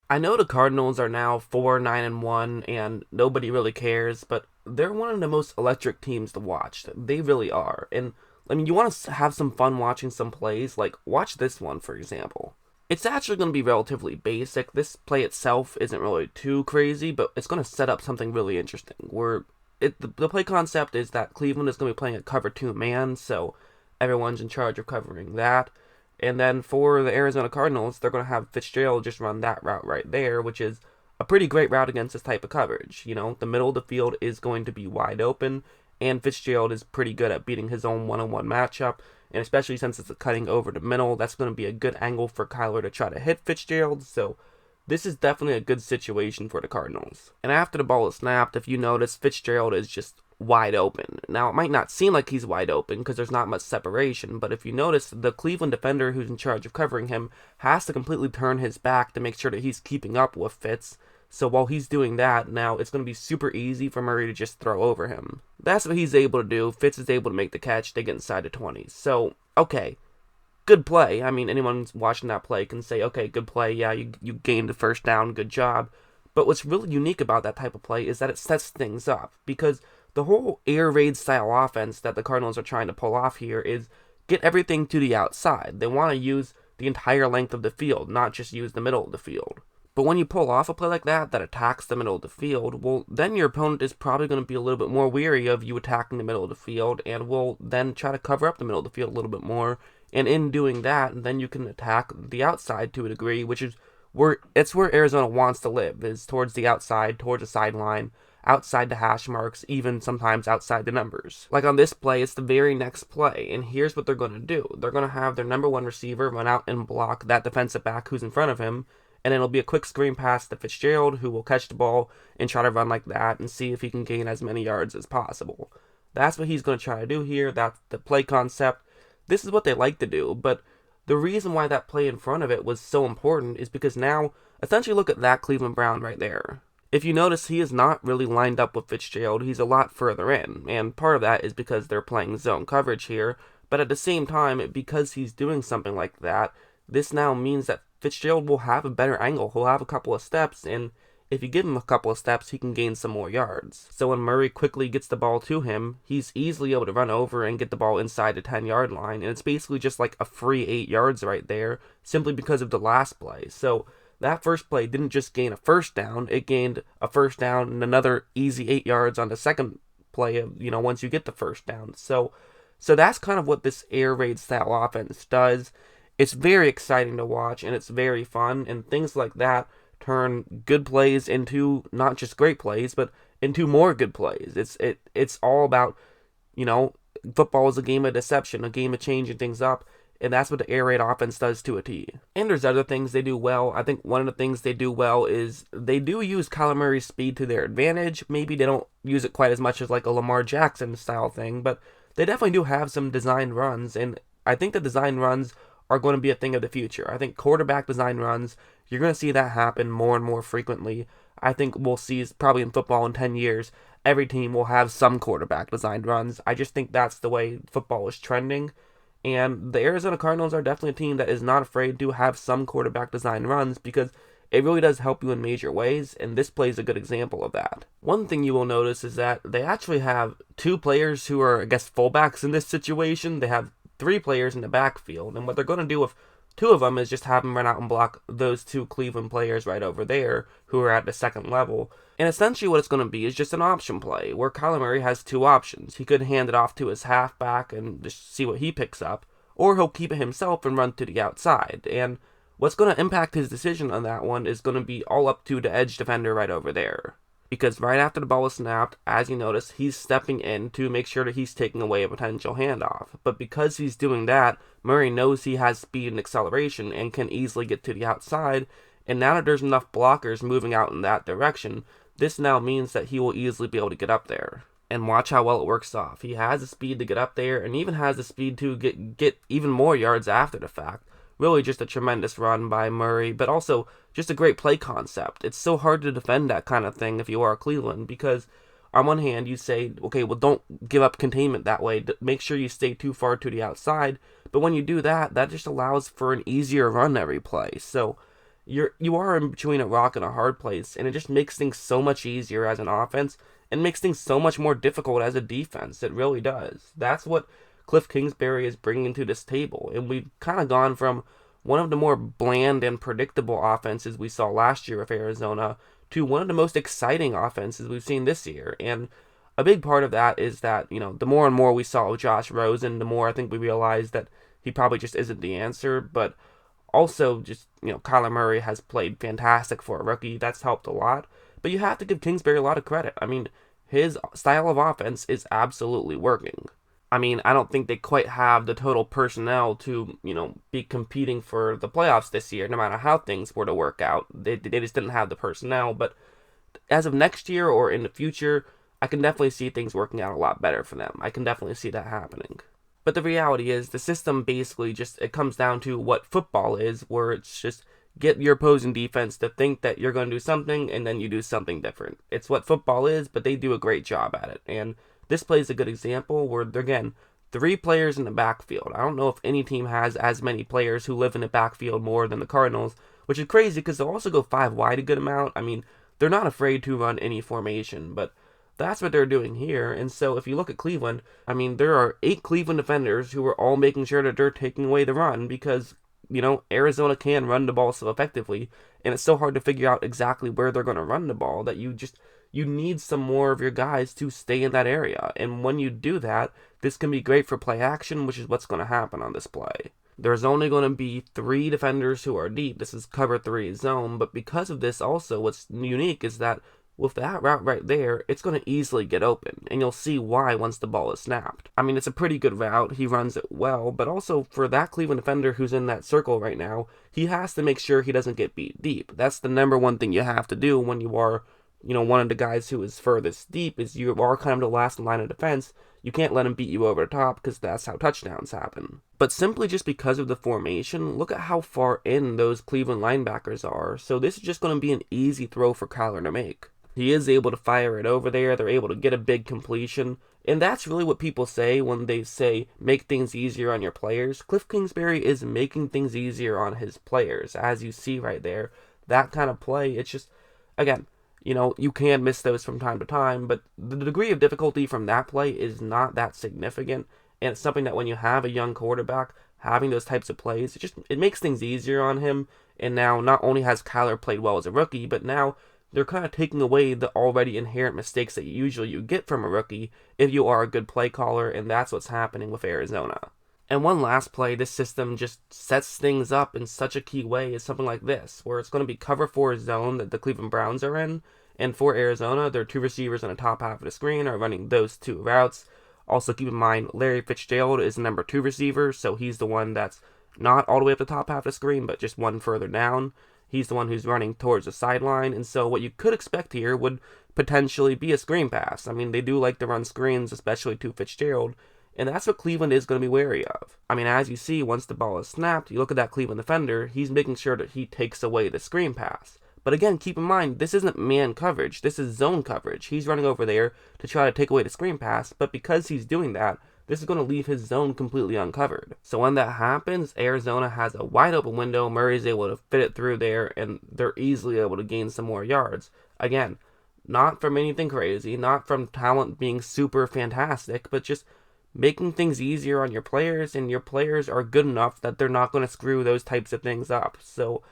I know the Cardinals are now 4-9-1, and nobody really cares, but they're one of the most electric teams to watch. They really are. And I mean, you want to have some fun watching some plays. Like, watch this one, for example. It's actually going to be relatively basic. This play itself isn't really too crazy, but it's going to set up something really interesting. The play concept is that Cleveland is going to be playing a cover two man, so everyone's in charge of covering that. And then for the Arizona Cardinals, they're going to have Fitzgerald just run that route right there, which is a pretty great route against this type of coverage. You know, the middle of the field is going to be wide open, and Fitzgerald is pretty good at beating his own one-on-one matchup. And especially since it's cutting over the middle, that's going to be a good angle for Kyler to try to hit Fitzgerald. So this is definitely a good situation for the Cardinals. And after the ball is snapped, if you notice, Fitzgerald is just wide open. Now, it might not seem like he's wide open because there's not much separation, but if you notice, the Cleveland defender who's in charge of covering him has to completely turn his back to make sure that he's keeping up with Fitz. So while he's doing that, now it's going to be super easy for Murray to just throw over him. That's what he's able to do. Fitz is able to make the catch. They get inside the 20s. So, okay, good play. I mean, anyone watching that play can say, okay, good play. Yeah, you gained the first down. Good job. But what's really unique about that type of play is that it sets things up, because the whole air raid style offense that the Cardinals are trying to pull off here is get everything to the outside. They want to use the entire length of the field, not just use the middle of the field. But when you pull off a play like that attacks the middle of the field, well, then your opponent is probably going to be a little bit more weary of you attacking the middle of the field and will then try to cover up the middle of the field a little bit more. And in doing that, then you can attack the outside to a degree, which is where Arizona wants to live, is towards the outside, towards the sideline, outside the hash marks, even sometimes outside the numbers. Like on this play, it's the very next play, and here's what they're going to do. They're going to have their number one receiver run out and block that defensive back who's in front of him, and it'll be a quick screen pass to Fitzgerald, who will catch the ball and try to run like that and see if he can gain as many yards as possible. That's what he's going to try to do here. That's the play concept. This is what they like to do, but the reason why that play in front of it was so important is because now, essentially look at that Cleveland Brown right there. If you notice, he is not really lined up with Fitzgerald. He's a lot further in, and part of that is because they're playing zone coverage here, but at the same time, because he's doing something like that, this now means that Fitzgerald will have a better angle. He'll have a couple of steps, and if you give him a couple of steps, he can gain some more yards. So when Murray quickly gets the ball to him, he's easily able to run over and get the ball inside the 10-yard line, and it's basically just like a free 8 yards right there, simply because of the last play. So that first play didn't just gain a first down, it gained a first down and another easy 8 yards on the second play of, once you get the first down. So that's kind of what this air raid style offense does. It's very exciting to watch, and it's very fun, and things like that turn good plays into not just great plays, but into more good plays. It's all about, you know, football is a game of deception, a game of changing things up, and that's what the air raid offense does to a T. And there's other things they do well. I think one of the things they do well is they do use Kyler Murray's speed to their advantage. Maybe they don't use it quite as much as like a Lamar Jackson style thing, but they definitely do have some designed runs, and I think the design runs are going to be a thing of the future. I think quarterback design runs, you're going to see that happen more and more frequently. I think we'll see probably in football in 10 years, every team will have some quarterback designed runs. I just think that's the way football is trending. And the Arizona Cardinals are definitely a team that is not afraid to have some quarterback design runs because it really does help you in major ways, and this plays a good example of that. One thing you will notice is that they actually have two players who are, I guess, fullbacks in this situation. They have three players in the backfield, and what they're going to do with two of them is just have them run out and block those two Cleveland players right over there who are at the second level. And essentially what it's going to be is just an option play where Kyler Murray has two options. He could hand it off to his halfback and just see what he picks up, or he'll keep it himself and run to the outside. And what's going to impact his decision on that one is going to be all up to the edge defender right over there. Because right after the ball is snapped, as you notice, he's stepping in to make sure that he's taking away a potential handoff. But because he's doing that, Murray knows he has speed and acceleration and can easily get to the outside, and now that there's enough blockers moving out in that direction, this now means that he will easily be able to get up there. And watch how well it works off. He has the speed to get up there and even has the speed to get even more yards after the fact. Really just a tremendous run by Murray, but also just a great play concept. It's so hard to defend that kind of thing if you are Cleveland, because on one hand you say, okay, well, don't give up containment that way. Make sure you stay too far to the outside. But when you do that, that just allows for an easier run every play. So you are in between a rock and a hard place, and it just makes things so much easier as an offense and makes things so much more difficult as a defense. It really does. That's what Kliff Kingsbury is bringing to this table, and we've kind of gone from one of the more bland and predictable offenses we saw last year with Arizona to one of the most exciting offenses we've seen this year. And a big part of that is that, the more and more we saw Josh Rosen, the more I think we realized that he probably just isn't the answer. But also, just, Kyler Murray has played fantastic for a rookie. That's helped a lot. But you have to give Kingsbury a lot of credit. I mean, his style of offense is absolutely working. I mean, I don't think they quite have the total personnel to, be competing for the playoffs this year, no matter how things were to work out. They just didn't have the personnel. But as of next year or in the future, I can definitely see things working out a lot better for them. I can definitely see that happening. But the reality is, the system basically just, it comes down to what football is, where it's just get your opposing defense to think that you're going to do something, and then you do something different. It's what football is, but they do a great job at it. And this play is a good example where, again, 3 players in the backfield. I don't know if any team has as many players who live in the backfield more than the Cardinals, which is crazy because they'll also go 5 wide a good amount. I mean, they're not afraid to run any formation, but that's what they're doing here. And so if you look at Cleveland, I mean, there are 8 Cleveland defenders who are all making sure that they're taking away the run because, Arizona can run the ball so effectively, and it's so hard to figure out exactly where they're going to run the ball that you need some more of your guys to stay in that area. And when you do that, this can be great for play action, which is what's going to happen on this play. There's only going to be 3 defenders who are deep. This is cover 3 zone, but because of this also, what's unique is that with that route right there, it's going to easily get open, and you'll see why once the ball is snapped. I mean, it's a pretty good route. He runs it well, but also for that Cleveland defender who's in that circle right now, he has to make sure he doesn't get beat deep. That's the number one thing you have to do when you are, one of the guys who is furthest deep, is you are kind of the last line of defense. You can't let him beat you over the top because that's how touchdowns happen. But simply just because of the formation, look at how far in those Cleveland linebackers are. So this is just going to be an easy throw for Kyler to make. He is able to fire it over there. They're able to get a big completion. And that's really what people say when they say make things easier on your players. Kliff Kingsbury is making things easier on his players. As you see right there, that kind of play, it's just, again, you can miss those from time to time, but the degree of difficulty from that play is not that significant. And it's something that when you have a young quarterback, having those types of plays, it makes things easier on him. And now not only has Kyler played well as a rookie, but now they're kind of taking away the already inherent mistakes that you get from a rookie if you are a good play caller, and that's what's happening with Arizona. And one last play, this system just sets things up in such a key way, is something like this, where it's going to be cover 4 zone that the Cleveland Browns are in, and for Arizona, their 2 receivers on the top half of the screen are running those 2 routes. Also keep in mind, Larry Fitzgerald is the number 2 receiver, so he's the one that's not all the way up the top half of the screen, but just one further down. He's the one who's running towards the sideline, and so what you could expect here would potentially be a screen pass. I mean, they do like to run screens, especially to Fitzgerald, and that's what Cleveland is going to be wary of. I mean, as you see, once the ball is snapped, you look at that Cleveland defender, he's making sure that he takes away the screen pass. But again, keep in mind, this isn't man coverage, this is zone coverage. He's running over there to try to take away the screen pass, but because he's doing that, this is going to leave his zone completely uncovered. So when that happens, Arizona has a wide open window. Murray's able to fit it through there, and they're easily able to gain some more yards. Again, not from anything crazy, not from talent being super fantastic, but just making things easier on your players, and your players are good enough that they're not going to screw those types of things up. So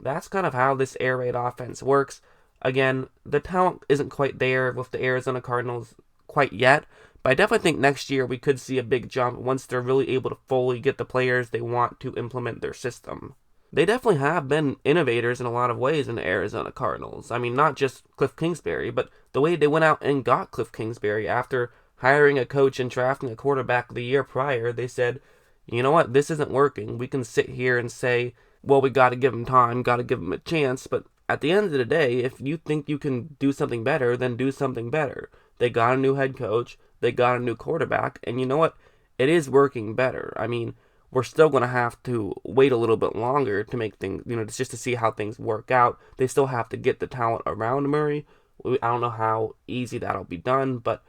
that's kind of how this air raid offense works. Again, the talent isn't quite there with the Arizona Cardinals quite yet, but I definitely think next year we could see a big jump once they're really able to fully get the players they want to implement their system. They definitely have been innovators in a lot of ways in the Arizona Cardinals. I mean, not just Kliff Kingsbury, but the way they went out and got Kliff Kingsbury after hiring a coach and drafting a quarterback the year prior. They said, you know what, this isn't working. We can sit here and say, well, we got to give him time, got to give him a chance, but at the end of the day, if you think you can do something better, then do something better. They got a new head coach. They got a new quarterback, and you know what? It is working better. I mean, we're still going to have to wait a little bit longer to make things, just to see how things work out. They still have to get the talent around Murray. I don't know how easy that'll be done, but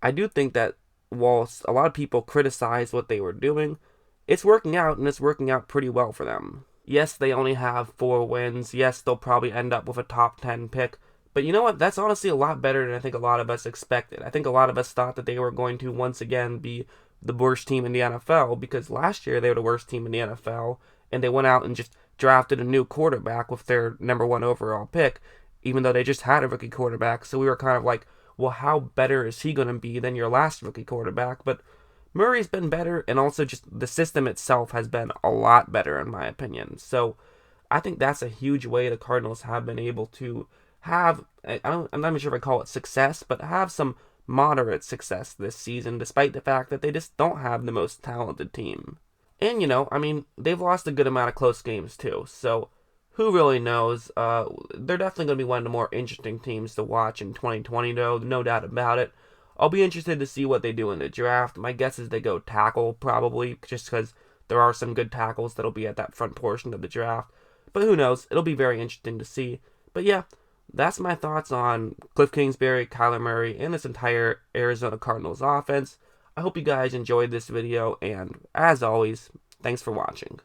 I do think that whilst a lot of people criticize what they were doing, it's working out, and it's working out pretty well for them. Yes, they only have 4 wins. Yes, they'll probably end up with a top 10 pick. But you know what? That's honestly a lot better than I think a lot of us expected. I think a lot of us thought that they were going to once again be the worst team in the NFL because last year they were the worst team in the NFL and they went out and just drafted a new quarterback with their number one overall pick, even though they just had a rookie quarterback. So we were kind of like, well, how better is he going to be than your last rookie quarterback? But Murray's been better, and also just the system itself has been a lot better, in my opinion. So I think that's a huge way the Cardinals have been able to have, I'm not even sure if I call it success, but have some moderate success this season, despite the fact that they just don't have the most talented team. And, I mean, they've lost a good amount of close games, too. So who really knows? They're definitely going to be one of the more interesting teams to watch in 2020, though, no doubt about it. I'll be interested to see what they do in the draft. My guess is they go tackle, probably, just because there are some good tackles that'll be at that front portion of the draft. But who knows? It'll be very interesting to see. But yeah, that's my thoughts on Kliff Kingsbury, Kyler Murray, and this entire Arizona Cardinals offense. I hope you guys enjoyed this video, and as always, thanks for watching.